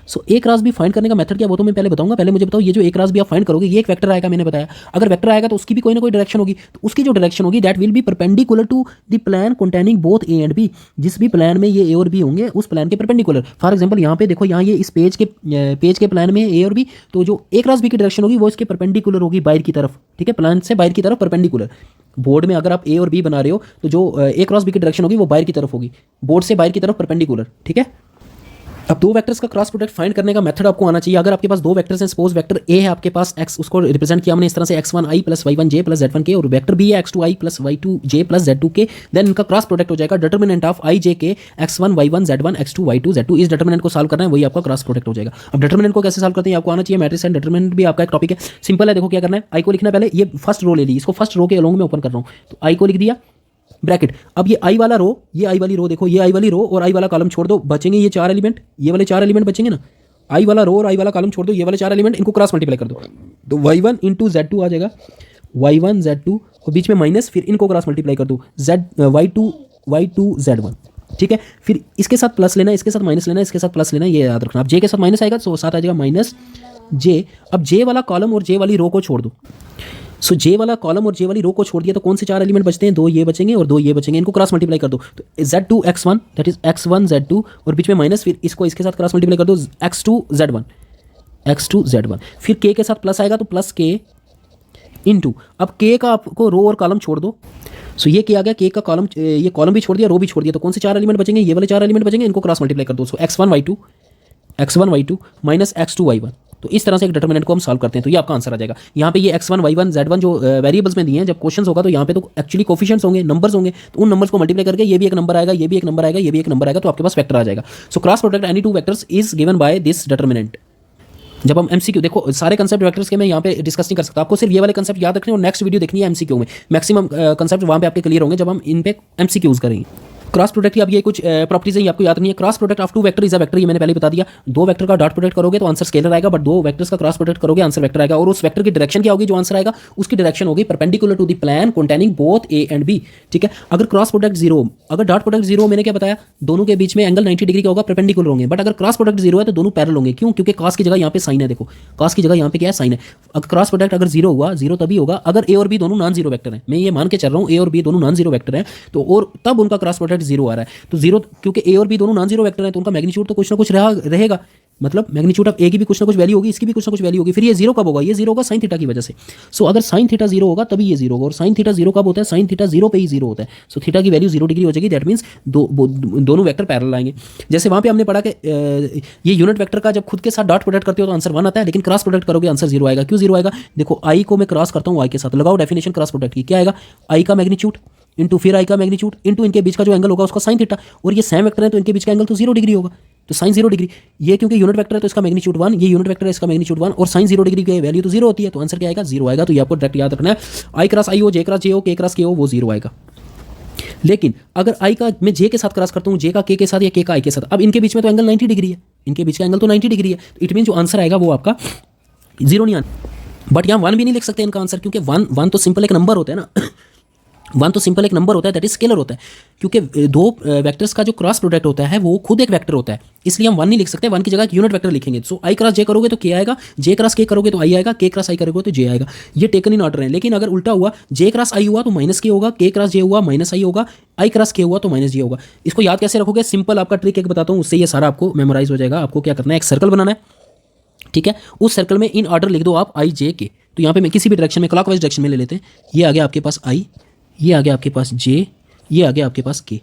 So A cross B find करने का मेथड क्या वो तो मैं पहले बताऊंगा। पहले मुझे बताओ, ये जो ए क्रॉस बी आप फाइंड करोगे, ये एक वेक्टर आएगा, मैंने बताया। अगर वेक्टर आएगा तो उसकी भी कोई ना कोई डायरेक्शन होगी, तो उसकी जो डायरेक्शन होगी that will be perpendicular to the plane containing both A and B. जिस भी प्लेन में ये ए और बी होंगे उस प्लेन के परपेंडिकुलर। फॉर एग्जांपल यहाँ पे देखो, यहाँ ये इस पेज के प्लेन में ए और बी, तो जो ए क्रॉस बी की डायरेक्शन होगी वो इसके परपेंडिकुलर होगी बाहर की तरफ, ठीक है, प्लेन से बाहर की तरफ परपेंडिकुलर। बोर्ड में अगर आप ए और बी बना रहे हो तो जो ए क्रॉस बी की डायरेक्शन होगी वो बाहर की तरफ होगी, बोर्ड से बाहर की तरफ परपेंडिकुलर, ठीक है। अब दो वेक्टर्स का क्रॉस प्रोडक्ट फाइंड करने का मेथड आपको आना चाहिए। अगर आपके पास दो वेक्टर्स हैं, सपोज वेक्टर ए है आपके पास x, उसको रिप्रेजेंट किया हमने इस तरह से x1i plus y1j plus z1k, और वेक्टर बी है x2i plus y2j plus z2k, then इनका क्रॉस प्रोडक्ट हो जाएगा determinant of i j k x1 y1 z1 x2 y2 z2। इस डिटर्मिनेंट को सॉल्व करना है, वही आपका क्रॉस प्रोडक्ट हो जाएगा। अब डिटर्मिनेंट को कैसे सॉल्व करते हैं आपको आना चाहिए। मैट्रिक्स एंड डिटर्मिनेंट भी आपका एक टॉपिक है, सिंपल है। देखो क्या करना है, आई को लिखना है, पहले ये फर्स्ट रो ले ली, इसको फर्स्ट रो के अलोंग में ओपन कर रहा हूँ, तो आई को लिख दिया ब्रैकेट। अब ये आई वाला रो, ये आई वाली रो, देखो ये आई वाली रो और आई वाला कॉलम छोड़ दो, बचेंगे ये चार एलिमेंट, ये वाले चार एलिमेंट बचेंगे ना। आई वाला रो और आई वाला कॉलम छोड़ दो, ये वाले चार एलिमेंट, इनको क्रॉस मल्टीप्लाई कर दो, तो y1 इंटू z2 आ जाएगा, y1 z2 और बीच में माइनस, फिर इनको क्रॉस मल्टीप्लाई कर दो, y2 z1, ठीक है। फिर इसके साथ प्लस लेना, इसके साथ माइनस लेना, इसके साथ प्लस लेना, ये याद रखना। अब जे के साथ माइनस आएगा तो साथ आ जाएगा माइनस जे। अब जे वाला कॉलम और जे वाली रो को छोड़ दो। सो जे वाला कॉलम और जे वाली रो को छोड़ दिया तो कौन से चार एलिमेंट बचते हैं, दो ये बचेंगे और दो ये बचेंगे, इनको क्रॉस मल्टीप्लाई कर दो, तो z2 x1 that is x1 z2 और बीच में माइनस, फिर इसको इसके साथ क्रॉस मल्टीप्लाई कर दो, x2 z1, फिर k के साथ प्लस आएगा तो प्लस k इंटू, अब k का आपको रो और कॉलम छोड़ दो। सो ये क्या आ गया, k का कॉलम, ये कॉलम भी छोड़ दिया, रो भी छोड़ दिया, तो कौन से चार एलिमेंट बचेंगे, ये वाले चार एलिमेंट बचेंगे, इनको क्रॉस मल्टीप्लाई कर दो। सो x1 y2 minus x2 y1। तो इस तरह से एक डिटर्मिनेंट को हम सॉल्व करते हैं, तो ये आपका आंसर आ जाएगा। यहाँ पे ये x1 y1 z1 जो वेरिएबल्स में दिए हैं, जब क्वेश्चंस होगा तो यहाँ पे तो एक्चुअली कोफिशिएंट्स होंगे, नंबर्स होंगे, तो उन नंबर्स को मल्टीप्लाई करके ये भी एक नंबर आएगा, ये भी एक नंबर आएगा, ये भी एक नंबर आएगा, तो आपके पास वेक्टर आ जाएगा। So cross product any two vectors is given by this determinant. जब हम एमसीक्यू, देखो सारे कंसेप्ट वेक्टर्स के मैं यहाँ पे डिस्कस नहीं कर सकता, आपको सिर्फ ये वाले कंसेप्ट याद रखने और नेक्स्ट वीडियो देखनी है एमसीक्यू में। मैक्सिमम कंसेप्ट वहाँ पे आपके क्लियर होंगे जब हम इन पे एमसीक्यूज करेंगे। क्रॉस प्रोडक्ट की अब ये कुछ प्रॉपर्टीज है आपको याद नहीं है। Cross product of two vector is a vector, ये मैंने पहले बता दिया। दो वेक्टर का डॉट प्रोडक्ट करोगे तो आंसर स्केलर आएगा, बट दो वेक्टर्स का क्रॉस प्रोडक्ट करोगे आंसर वेक्टर आएगा। और उस वेक्टर की डायरेक्शन क्या होगी, जो आंसर आएगा उसकी डायरेक्शन होगी perpendicular to the plane containing both A and b, ठीक है। अगर क्रॉस प्रोडक्ट जीरो, अगर डॉट प्रोडक्ट जीरो, मैंने क्या बताया, दोनों के बीच में एंगल 90 डिग्री का होगा, परपेंडिकुलर होंगे। बट अगर क्रॉस प्रोडक्ट जीरो है तो दोनों पैरेलल होंगे, क्यों, क्योंकि कॉस की जगह यहाँ पे साइन है, देखो कॉस की जगह यहाँ पे क्या है, साइन है। अगर क्रॉस प्रोडक्ट अगर जीरो हुआ, जीरो तभी होगा अगर ए और बी दोनों नॉन जीरो वेक्टर हैं, मैं ये मान के चल रहा हूँ ए और बी दोनों नॉन जीरो वेक्टर हैं, तो और तब उनका क्रॉस प्रोडक्ट जीरो आ रहा है। तो जीरो, क्योंकि ए और बी दोनों नॉन जीरो वेक्टर हैं तो उनका मैग्नीट्यूड तो कुछ ना कुछ रहेगा, मतलब मैग्नीट्यूड ऑफ ए की भी कुछ ना कुछ वैल्यू होगी, इसकी भी कुछ ना कुछ वैल्यू होगी। फिर ये जीरो कब होगा? ये जीरो होगा साइन थीटा की वजह से। सो अगर साइन थीटा जीरो होगा तभी ये जीरो होगा, और साइन थीटा जीरो कब होता है? साइन थीटा जीरो पे ही जीरो होता है। सो थीटा की वैल्यू 0 डिग्री हो जाएगी। दैट मीन्स दोनों वेक्टर पैरेलल आएंगे। जैसे वहाँ पे हमने पढ़ा कि ये यूनिट वेक्टर का जब खुद के साथ डॉट प्रोडक्ट करते हो तो आंसर 1 आता है, लेकिन क्रॉस प्रोडक्ट करोगे आंसर 0 आएगा। क्यों 0 आएगा? देखो आई को मैं क्रॉस करता हूँ वाई के साथ, लगाओ डेफिनेशन क्रॉस प्रोडक्ट की, क्या आएगा? आई का मैग्नीट्यूड इंटू फिर आई का मैग्नीट्यूड इंटू इनके बीच का जो एंगल होगा उसका साइन थीटा, और ये सेम वेक्टर है तो इनके बीच का एंगल तो 0 डिग्री होगा, तो साइन 0 डिग्री। ये क्योंकि यूनिट वेक्टर है तो इसका मैग्नीट्यूड 1, ये यूनिट वेक्टर है इसका मैग्नीट्यूड 1, और साइन 0 डिग्री की वैल्यू तो 0 होती है, तो आंसर क्या आएगा? 0 आएगा। तो ये आपको डायरेक्ट याद रखना है, आई क्रॉस आई हो, जे क्रॉस जे हो, के क्रॉस के हो, वो 0 आएगा। लेकिन अगर आई का मैं जे के साथ क्रॉस करता हूँ, जे का के साथ या के का आई के साथ, अब इनके बीच में तो एंगल 90 डिग्री है, इनके बीच का एंगल तो 90 डिग्री है, तो इट मीन जो आंसर आएगा वो आपका 0 नहीं आना। बट यहाँ 1 भी नहीं लिख सकते इनका आंसर, क्योंकि 1 तो सिंपल एक नंबर होता है ना 1 तो सिंपल एक नंबर होता है, दैट इज स्केलर होता है, क्योंकि दो वेक्टर्स का जो क्रॉस प्रोडक्ट होता है वो खुद एक वेक्टर होता है, इसलिए हम 1 नहीं लिख सकते, 1 की जगह एक यूनिट वेक्टर लिखेंगे। सो आई क्रॉस जे करोगे तो के आएगा, जे क्रॉस के करोगे तो आई आएगा, के क्रॉस आई करोगे तो जे आएगा। ये टेकन इन ऑर्डर है। लेकिन अगर उल्टा हुआ, जे क्रॉस आई हुआ तो माइनस के होगा, के क्रॉस जे हुआ माइनस आई होगा, आई क्रॉस के हुआ तो माइनस जे होगा। इसको याद कैसे रखोगे? सिंपल आपका ट्रिक एक बताता हूँ, उससे ये सारा आपको मेमोराइज हो जाएगा। आपको क्या करना है, एक सर्कल बनाना है, ठीक है, उस सर्कल में इन ऑर्डर लिख दो आप आई जे के। तो यहाँ पे मैं किसी भी डायरेक्शन में क्लॉकवाइज डायरेक्शन में ले लेते हैं, ये आ गया आपके पास आई, ये आ गया आपके पास जे, ये आ गया आपके पास के।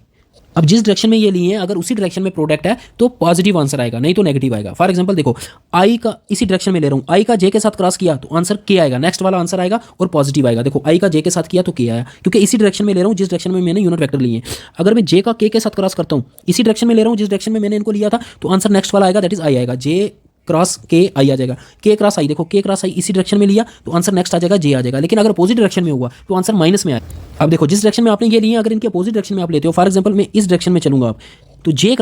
अब जिस डायरेक्शन में ये लिए हैं अगर उसी डायरेक्शन में प्रोडक्ट है तो पॉजिटिव आंसर आएगा, नहीं तो नेगेटिव आएगा। फॉर एग्जांपल देखो, आई का इसी डायरेक्शन में ले रहा हूँ, आई का जे के साथ क्रॉस किया तो आंसर के आएगा, नेक्स्ट वाला आंसर आएगा और पॉजिटिव आएगा। देखो आई का जे के साथ किया तो के आया, क्योंकि इसी डायरेक्शन में ले रहा हूँ जिस डायरेक्शन में मैंने यूनिट वेक्टर लिए हैं। अगर मैं जे का के साथ क्रॉस करता हूँ, इसी डायरेक्शन में ले रहा हूँ जिस डायरेक्शन में मैंने इनको लिया था, तो आंसर नेक्स्ट वाला आएगा, दैट इज आई आएगा। जे क्रॉस के आई आ जाएगा, के क्रॉस आई, देखो के क्रॉस आई इसी डायरेक्शन में लिया तो आंसर नेक्स्ट आ जाएगा जे आ जाएगा। लेकिन अगर अपोजिट डायरेक्शन में हुआ तो आंसर माइनस में आए। अब देखो जिस डायरेक्शन में आपने ये लिए, अगर इनके अपोजिट डायरेक्शन में आप लेते हो, फॉर एग्जांपल मैं इस डायरेक्शन में चलूंगा आप, तो जे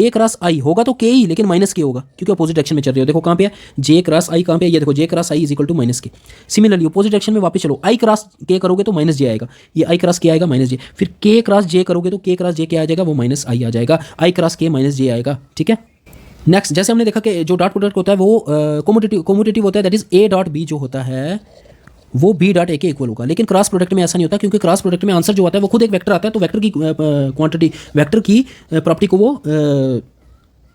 क्रॉस आई होगा तो के ही, लेकिन माइनस के होगा क्योंकि अपोजिट डायरेक्शन में चल रहे हो। देखो कहाँ पे है जे क्रॉस आई, कहाँ पे है ये देखो, J cross I is equal to minus K. Similarly opposite direction में वापस चलो, आई क्रॉस के करोगे तो माइनस जे आएगा, ये आई क्रॉस के आएगा माइनस जे, फिर के क्रॉस जे करोगे तो के क्रॉस जे के आ जाएगा, वो माइनस आई आ जाएगा, आई क्रॉस के माइनस जे आएगा, ठीक है। नेक्स्ट जैसे हमने देखा कि जो डॉट प्रोडक्ट होता है वो कोमोटेटिव होता है, that is A dot b जो होता है वो बी डॉट ए के इक्वल होगा। लेकिन क्रॉस प्रोडक्ट में ऐसा नहीं होता, क्योंकि क्रॉस प्रोडक्ट में आंसर जो आता है वो खुद एक वेक्टर आता है, तो वेक्टर की क्वांटिटी, वेक्टर की प्रॉपर्टी को वो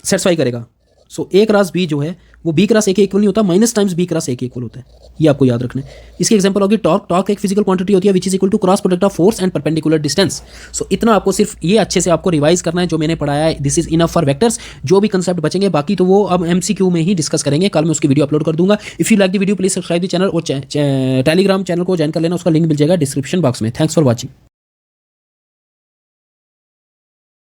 सेटिस्फाई करेगा। सो ए क्रॉस बी जो है वो बी क्रॉस ए के इक्वल नहीं होता, minus times b cross a के इक्वल होता है, ये आपको याद रखना है। इसकी एग्जांपल होगी टॉर्क एक फिजिकल क्वांटिटी होती है which is equal to cross product of force and perpendicular distance. So इतना आपको सिर्फ ये अच्छे से आपको रिवाइज करना है जो मैंने पढ़ाया है, this is enough for vectors. जो भी कंसेप्ट बचेंगे बाकी तो वो अब MCQ में ही डिस्कस करेंगे, कल मैं उसकी वीडियो अपलोड कर दूंगा। If you like the video please subscribe the channel, और टेलीग्राम चैनल को ज्वाइन कर लेना, उसका लिंक मिल जाएगा डिस्क्रिप्शन बॉक्स में। Thanks for watching.